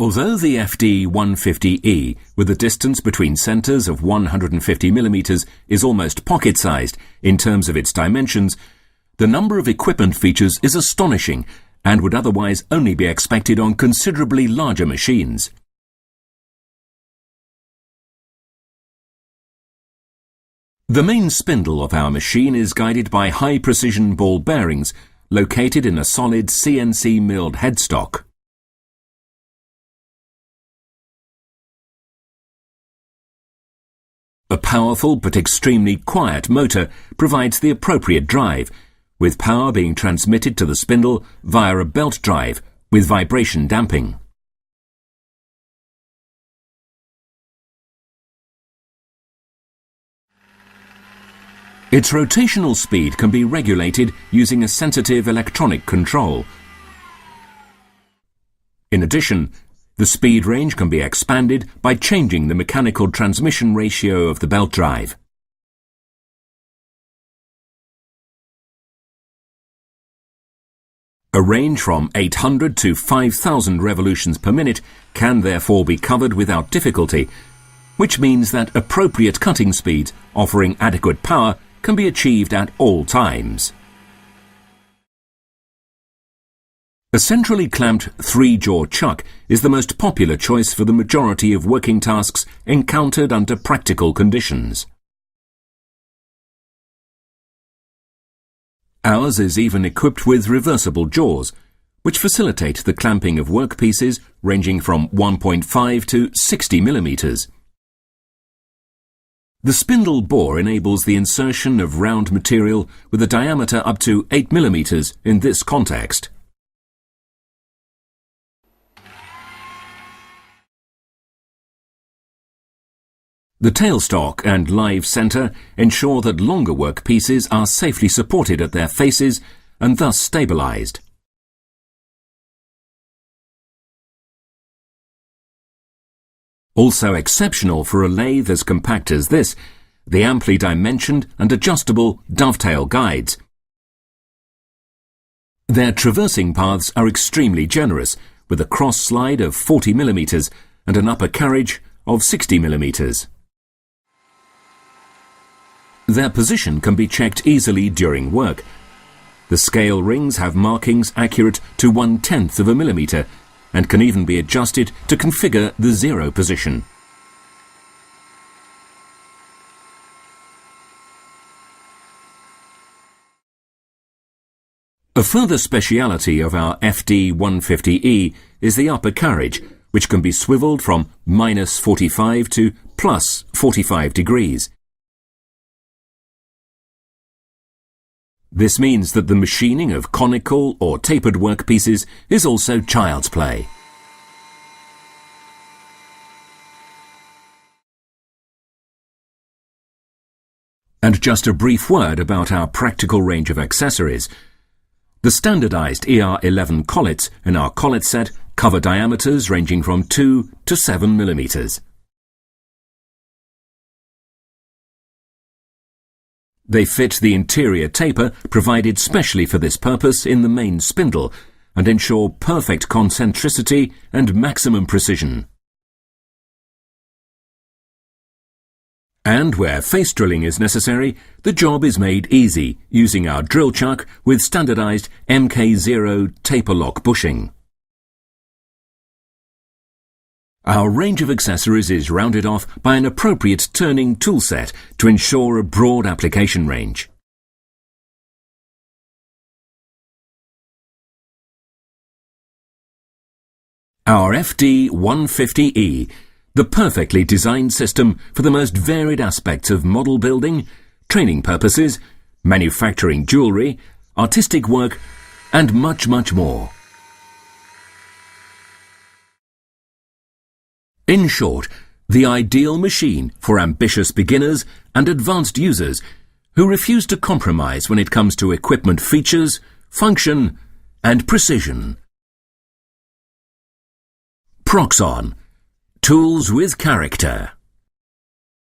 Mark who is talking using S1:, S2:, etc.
S1: Although the FD150E, with a distance between centres of 150 mm, is almost pocket-sized in terms of its dimensions, the number of equipment features is astonishing and would otherwise only be expected on considerably larger machines. The main spindle of our machine is guided by high-precision ball bearings located in a solid CNC milled headstock. A powerful but extremely quiet motor provides the appropriate drive, with power being transmitted to the spindle via a belt drive with vibration damping. Its rotational speed can be regulated using a sensitive electronic control. In addition, the speed range can be expanded by changing the mechanical transmission ratio of the belt drive. A range from 800 to 5,000 revolutions per minute can therefore be covered without difficulty, which means that appropriate cutting speeds offering adequate power can be achieved at all times. A centrally clamped 3-jaw chuck is the most popular choice for the majority of working tasks encountered under practical conditions. Ours is even equipped with reversible jaws, which facilitate the clamping of workpieces ranging from 1.5 to 60 mm. The spindle bore enables the insertion of round material with a diameter up to 8 mm in this context. The tailstock and live centre ensure that longer workpieces are safely supported at their faces and thus stabilised. Also exceptional for a lathe as compact as this, the amply dimensioned and adjustable dovetail guides. Their traversing paths are extremely generous, with a cross slide of 40 mm and an upper carriage of 60 mm. Their position can be checked easily during work. The scale rings have markings accurate to 1/10 of a millimetre and can even be adjusted to configure the zero position. A further speciality of our FD150E is the upper carriage, which can be swivelled from -45 to +45 degrees. This means that the machining of conical or tapered workpieces is also child's play. And just a brief word about our practical range of accessories. The standardized ER11 collets in our collet set cover diameters ranging from 2 to 7 mm. They fit the interior taper provided specially for this purpose in the main spindle and ensure perfect concentricity and maximum precision. And where face drilling is necessary, the job is made easy using our drill chuck with standardized MK0 taper lock bushing. Our range of accessories is rounded off by an appropriate turning tool set to ensure a broad application range. Our FD150E, the perfectly designed system for the most varied aspects of model building, training purposes, manufacturing jewellery, artistic work, and much, much more. In short, the ideal machine for ambitious beginners and advanced users who refuse to compromise when it comes to equipment features, function, and precision. Proxxon. Tools with character.